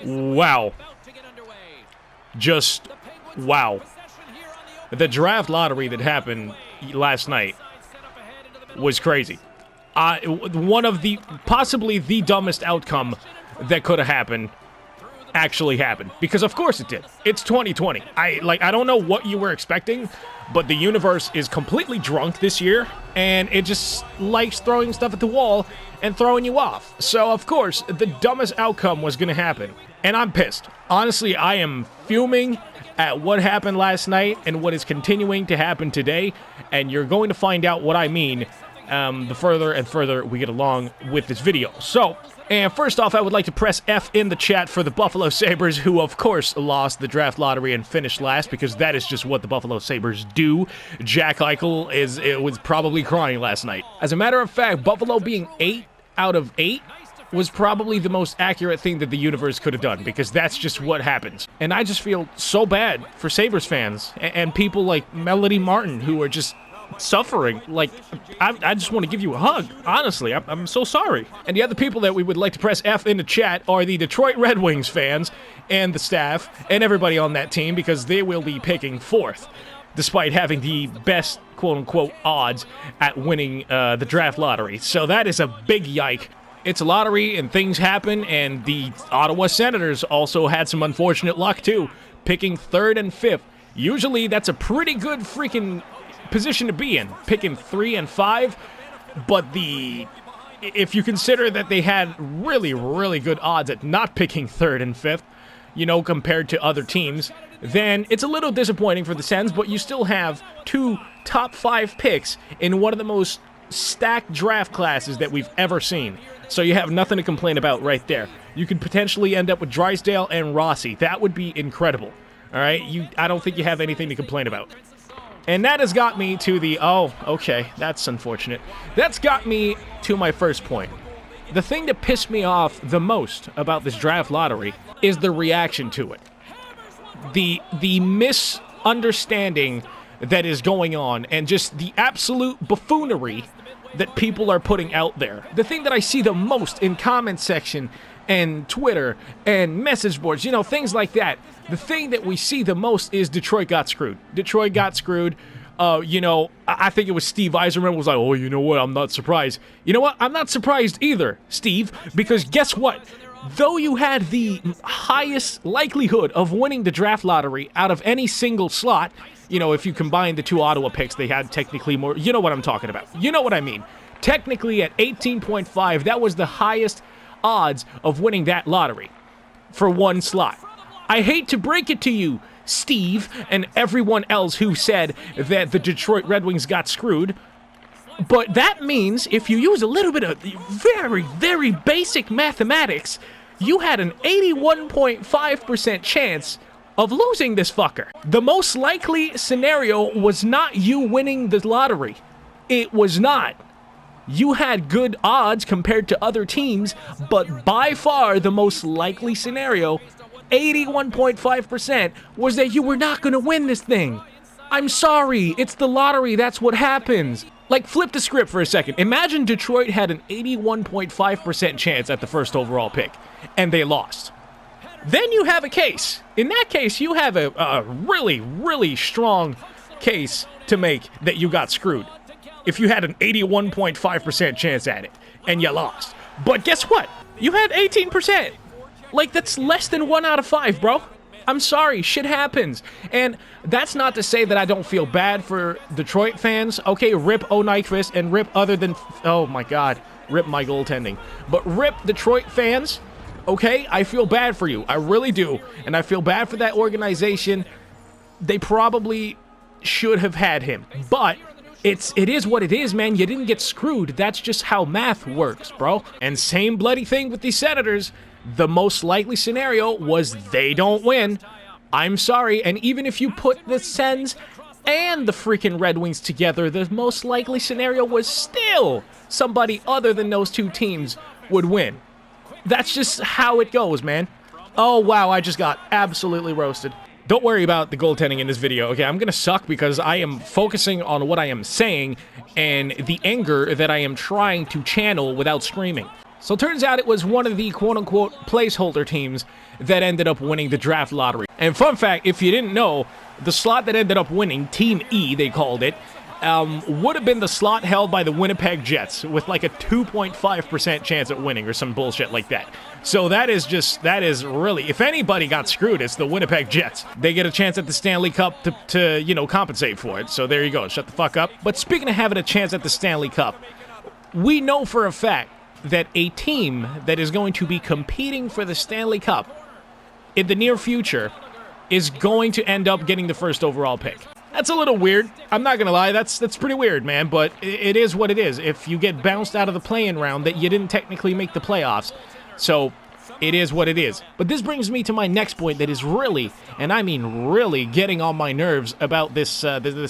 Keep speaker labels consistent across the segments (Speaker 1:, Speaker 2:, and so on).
Speaker 1: Wow. Just wow. The draft lottery that happened last night was crazy. One of the, possibly the dumbest outcome that could have happened actually happened. Because of course it did. It's 2020. I don't know what you were expecting, but the universe is completely drunk this year, and it just likes throwing stuff at the wall and throwing you off. So of course, the dumbest outcome was going to happen. And I'm pissed. Honestly, I am fuming at what happened last night and what is continuing to happen today, and you're going to find out what I mean the further and further we get along with this video. So, and first off, I would like to press F in the chat for the Buffalo Sabres, who of course lost the draft lottery and finished last, because that is just what the Buffalo Sabres do. Jack Eichel was probably crying last night. As a matter of fact, Buffalo being 8 out of 8 was probably the most accurate thing that the universe could have done, because that's just what happens. And I just feel so bad for Sabres fans and people like Melody Martin, who are just suffering. Like, I just want to give you a hug. Honestly, I'm so sorry. And the other people that we would like to press F in the chat are the Detroit Red Wings fans and the staff and everybody on that team, because they will be picking 4th, despite having the best quote-unquote odds at winning the draft lottery. So that is a big yike. It's a lottery and things happen, and the Ottawa Senators also had some unfortunate luck too, picking 3rd and 5th. Usually that's a pretty good freaking position to be in, picking 3 and 5, but if you consider that they had really, really good odds at not picking 3rd and 5th, you know, compared to other teams, then it's a little disappointing for the Sens, but you still have 2 top 5 picks in one of the most stacked draft classes that we've ever seen. So you have nothing to complain about right there. You could potentially end up with Drysdale and Rossi. That would be incredible. All right? I don't think you have anything to complain about. And that has got me to the, oh, okay, that's unfortunate. That's got me to my first point. The thing that pissed me off the most about this draft lottery is the reaction to it. The misunderstanding that is going on, and just the absolute buffoonery that people are putting out there. The thing that I see the most in comment section and Twitter and message boards, you know, things like that. The thing that we see the most is Detroit got screwed. Detroit got screwed. You know, I think it was Steve Eiserman was like, oh, you know what, I'm not surprised. You know what, I'm not surprised either, Steve, because guess what? Though you had the highest likelihood of winning the draft lottery out of any single slot, you know, if you combine the 2 Ottawa picks, they had technically more. You know what I'm talking about. You know what I mean. Technically, at 18.5, that was the highest odds of winning that lottery for one slot. I hate to break it to you, Steve, and everyone else who said that the Detroit Red Wings got screwed, but that means if you use a little bit of very, very basic mathematics, you had an 81.5% chance of losing this fucker. The most likely scenario was not you winning the lottery. It was not. You had good odds compared to other teams, but by far the most likely scenario, 81.5%, was that you were not going to win this thing. I'm sorry, it's the lottery, that's what happens. Like, flip the script for a second. Imagine Detroit had an 81.5% chance at the first overall pick, and they lost. Then you have a case. In that case, you have a really, really strong case to make that you got screwed. If you had an 81.5% chance at it, and you lost. But guess what? You had 18%. Like, that's less than 1 out of 5, bro. I'm sorry, shit happens. And that's not to say that I don't feel bad for Detroit fans. Okay, rip O. Nyquist and rip other than, oh my God, rip my goaltending. But rip Detroit fans, okay? I feel bad for you. I really do. And I feel bad for that organization. They probably should have had him. But it is what it is, man. You didn't get screwed. That's just how math works, bro. And same bloody thing with the Senators. The most likely scenario was they don't win. I'm sorry, and even if you put the Sens and the freaking Red Wings together, the most likely scenario was still somebody other than those 2 teams would win. That's just how it goes, man. Oh, wow, I just got absolutely roasted. Don't worry about the goaltending in this video, okay? I'm gonna suck because I am focusing on what I am saying and the anger that I am trying to channel without screaming. So it turns out it was one of the quote-unquote placeholder teams that ended up winning the draft lottery. And fun fact, if you didn't know, the slot that ended up winning, Team E, they called it, would have been the slot held by the Winnipeg Jets with like a 2.5% chance at winning or some bullshit like that. So that is really, if anybody got screwed, it's the Winnipeg Jets. They get a chance at the Stanley Cup to compensate for it. So there you go. Shut the fuck up. But speaking of having a chance at the Stanley Cup, we know for a fact that a team that is going to be competing for the Stanley Cup in the near future is going to end up getting the first overall pick. That's a little weird. I'm not going to lie. That's pretty weird, man. But it is what it is. If you get bounced out of the play-in round, that you didn't technically make the playoffs. So it is what it is. But this brings me to my next point that is really, and I mean really, getting on my nerves about this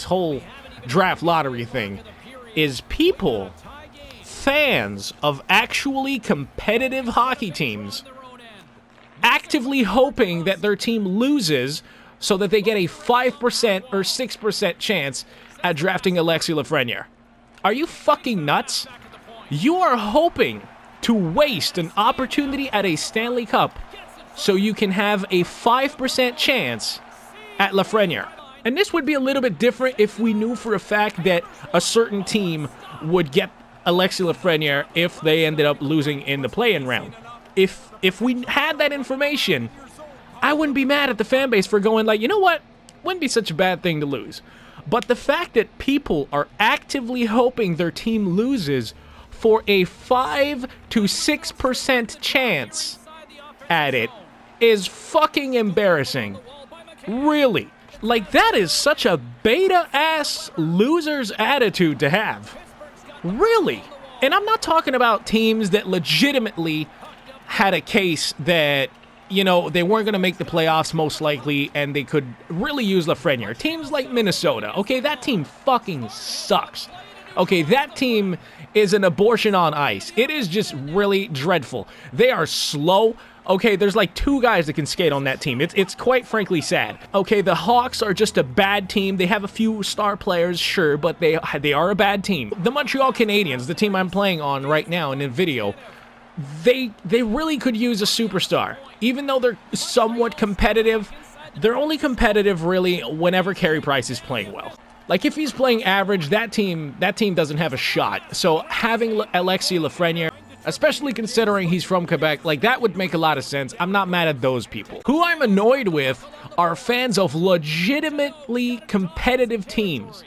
Speaker 1: whole draft lottery thing, is people, fans of actually competitive hockey teams, actively hoping that their team loses so that they get a 5% or 6% chance at drafting Alexis Lafrenière. Are you fucking nuts? You are hoping to waste an opportunity at a Stanley Cup so you can have a 5% chance at Lafrenière. And this would be a little bit different if we knew for a fact that a certain team would get Alexis Lafrenière if they ended up losing in the play-in round. If we had that information, I wouldn't be mad at the fan base for going like, you know what? Wouldn't be such a bad thing to lose. But the fact that people are actively hoping their team loses for a 5 to 6% chance at it is fucking embarrassing. Really. Like, that is such a beta-ass loser's attitude to have. Really. And I'm not talking about teams that legitimately had a case that, you know, they weren't going to make the playoffs most likely and they could really use Lafrenière. Teams like Minnesota, okay, that team fucking sucks. Okay, that team is an abortion on ice. It is just really dreadful. They are slow. Okay, there's like 2 guys that can skate on that team. It's quite frankly sad. Okay, the Hawks are just a bad team. They have a few star players, sure, but they are a bad team. The Montreal Canadiens, the team I'm playing on right now in the video, they really could use a superstar. Even though they're somewhat competitive, they're only competitive really whenever Carey Price is playing well. Like, if he's playing average, that team doesn't have a shot. So having Alexis Lafrenière, especially considering he's from Quebec, like, that would make a lot of sense. I'm not mad at those people. Who I'm annoyed with are fans of legitimately competitive teams.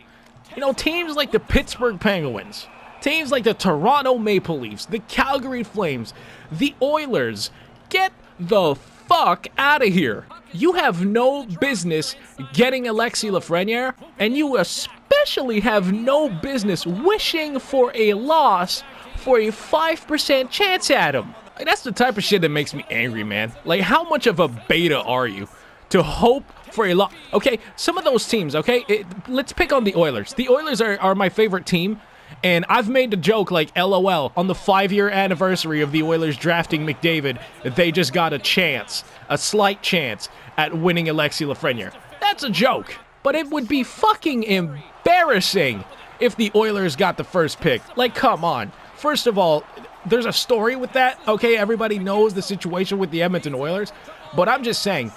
Speaker 1: You know, teams like the Pittsburgh Penguins, teams like the Toronto Maple Leafs, the Calgary Flames, the Oilers. Get the fuck out of here. You have no business getting Alexis Lafrenière, and you especially have no business wishing for a loss for a 5% chance at him. Like, that's the type of shit that makes me angry, man. Like, how much of a beta are you to hope for a loss? Okay, some of those teams, okay, let's pick on the Oilers. The Oilers are my favorite team. And I've made the joke, like, LOL, on the 5-year anniversary of the Oilers drafting McDavid, that they just got a chance, a slight chance, at winning Alexis Lafrenière. That's a joke. But it would be fucking embarrassing if the Oilers got the first pick. Like, come on. First of all, there's a story with that, okay? Everybody knows the situation with the Edmonton Oilers. But I'm just saying,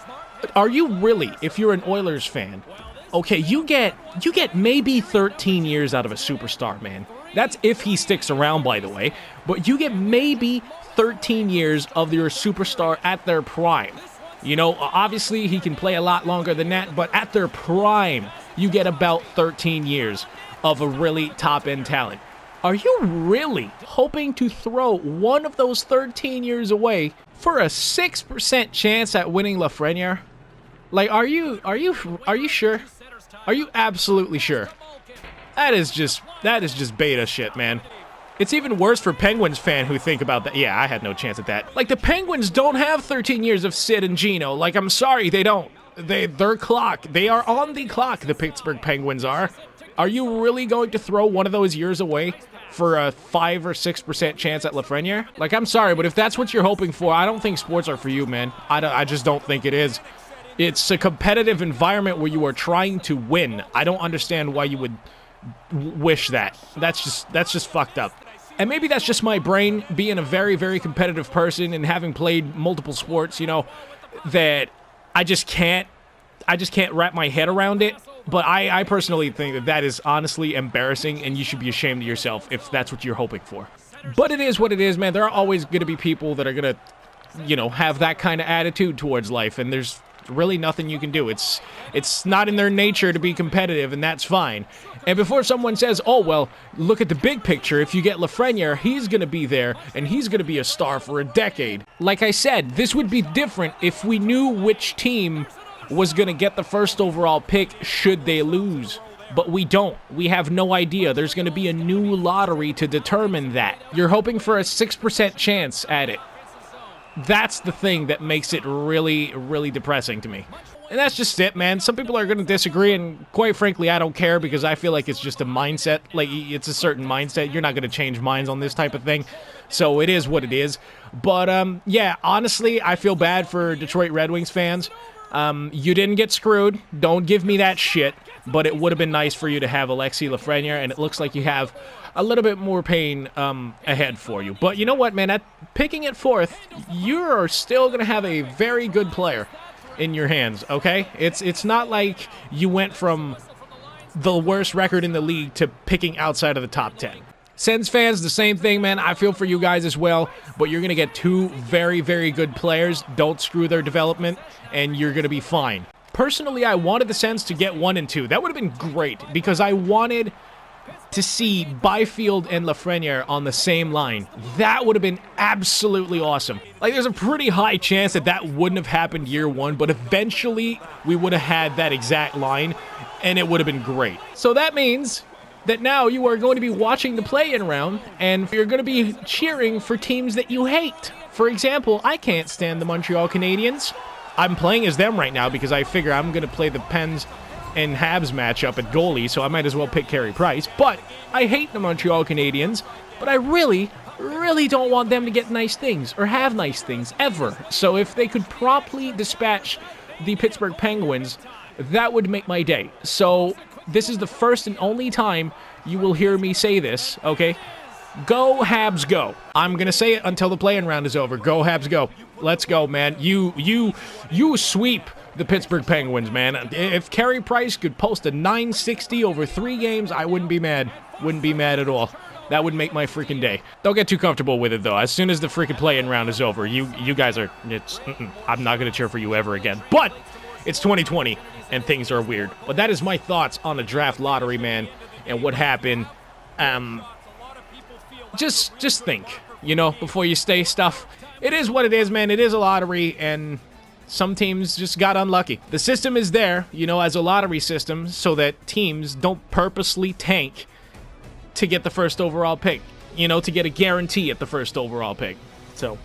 Speaker 1: are you really, if you're an Oilers fan, okay, you get maybe 13 years out of a superstar, man. That's if he sticks around, by the way. But you get maybe 13 years of your superstar at their prime. You know, obviously he can play a lot longer than that, but at their prime, you get about 13 years of a really top-end talent. Are you really hoping to throw one of those 13 years away for a 6% chance at winning Lafrenière? Like, are you sure? Are you absolutely sure? That is just beta shit, man. It's even worse for Penguins fan who think about that. Yeah, I had no chance at that. Like, the Penguins don't have 13 years of Sid and Gino. Like, I'm sorry, they don't. Their clock. They are on the clock, the Pittsburgh Penguins are. Are you really going to throw one of those years away for a 5 or 6% chance at Lafrenière? Like, I'm sorry, but if that's what you're hoping for, I don't think sports are for you, man. I just don't think it is. It's a competitive environment where you are trying to win. I don't understand why you would wish that. That's just fucked up. And maybe that's just my brain being a very, very competitive person and having played multiple sports, you know, that I just can't wrap my head around it. But I personally think that that is honestly embarrassing, and you should be ashamed of yourself if that's what you're hoping for. But it is what it is, man. There are always going to be people that are going to, you know, have that kind of attitude towards life, and there's really nothing you can do. It's not in their nature to be competitive, and that's fine. And before someone says, oh, well, look at the big picture. If you get Lafrenière, he's going to be there, and he's going to be a star for a decade. Like I said, this would be different if we knew which team was going to get the first overall pick should they lose. But we don't. We have no idea. There's going to be a new lottery to determine that. You're hoping for a 6% chance at it. That's the thing that makes it really, really depressing to me. And that's just it, man. Some people are going to disagree, and quite frankly, I don't care because I feel like it's just a mindset. Like, it's a certain mindset. You're not going to change minds on this type of thing. So it is what it is. But, yeah, honestly, I feel bad for Detroit Red Wings fans. You didn't get screwed. Don't give me that shit. But it would have been nice for you to have Alexis Lafrenière, and it looks like you have a little bit more pain ahead for you. But you know what, man? At picking it fourth, you're still going to have a very good player in your hands, okay? It's not like you went from the worst record in the league to picking outside of the top 10. Sens fans, the same thing, man. I feel for you guys as well, but you're going to get two very, very good players. Don't screw their development, and you're going to be fine. Personally, I wanted the Sens to get 1 and 2. That would have been great, because I wanted to see Byfield and Lafrenière on the same line. That would have been absolutely awesome. Like, there's a pretty high chance that that wouldn't have happened year one, but eventually we would have had that exact line, and it would have been great. So that means that now you are going to be watching the play-in round, and you're going to be cheering for teams that you hate. For example, I can't stand the Montreal Canadiens. I'm playing as them right now because I figure I'm going to play the Pens and Habs matchup at goalie, so I might as well pick Carey Price. But I hate the Montreal Canadiens, but I really don't want them to get nice things or have nice things ever. So if they could promptly dispatch the Pittsburgh Penguins, that would make my day. So this is the first and only time you will hear me say this, okay? Go Habs go. I'm going to say it until the play-in round is over. Go Habs go. Let's go, man. You sweep the Pittsburgh Penguins, man. If Carey Price could post a 960 over 3 games, I wouldn't be mad. Wouldn't be mad at all. That would make my freaking day. Don't get too comfortable with it, though. As soon as the freaking play-in round is over, you guys are... I'm not going to cheer for you ever again. But it's 2020, and things are weird. But that is my thoughts on the draft lottery, man, and what happened. Just think, you know, before you say stuff. It is what it is, man. It is a lottery, and some teams just got unlucky. The system is there, you know, as a lottery system so that teams don't purposely tank to get the first overall pick, you know, to get a guarantee at the first overall pick. So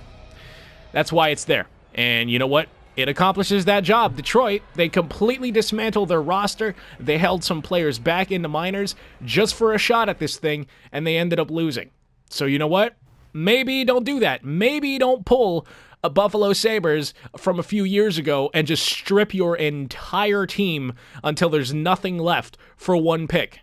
Speaker 1: that's why it's there. And you know what? It accomplishes that job. Detroit, they completely dismantled their roster. They held some players back in the minors just for a shot at this thing, and they ended up losing. So you know what? Maybe don't do that. Maybe don't pull a Buffalo Sabres from a few years ago and just strip your entire team until there's nothing left for one pick.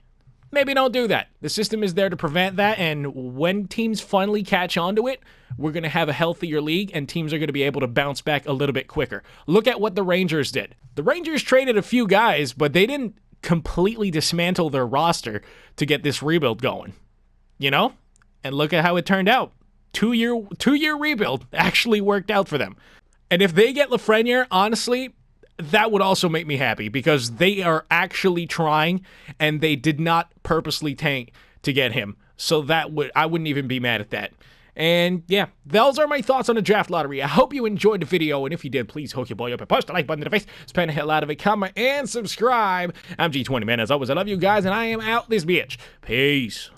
Speaker 1: Maybe don't do that. The system is there to prevent that, and when teams finally catch on to it, we're going to have a healthier league, and teams are going to be able to bounce back a little bit quicker. Look at what the Rangers did. The Rangers traded a few guys, but they didn't completely dismantle their roster to get this rebuild going. You know? And look at how it turned out. Two-year rebuild actually worked out for them. And if they get Lafrenière, honestly, that would also make me happy because they are actually trying and they did not purposely tank to get him. So I wouldn't even be mad at that. And yeah, those are my thoughts on the draft lottery. I hope you enjoyed the video, and if you did, please hook your boy up and push the like button to the face, spam the hell out of it, comment, and subscribe. I'm G20, man. As always, I love you guys, and I am out this bitch. Peace.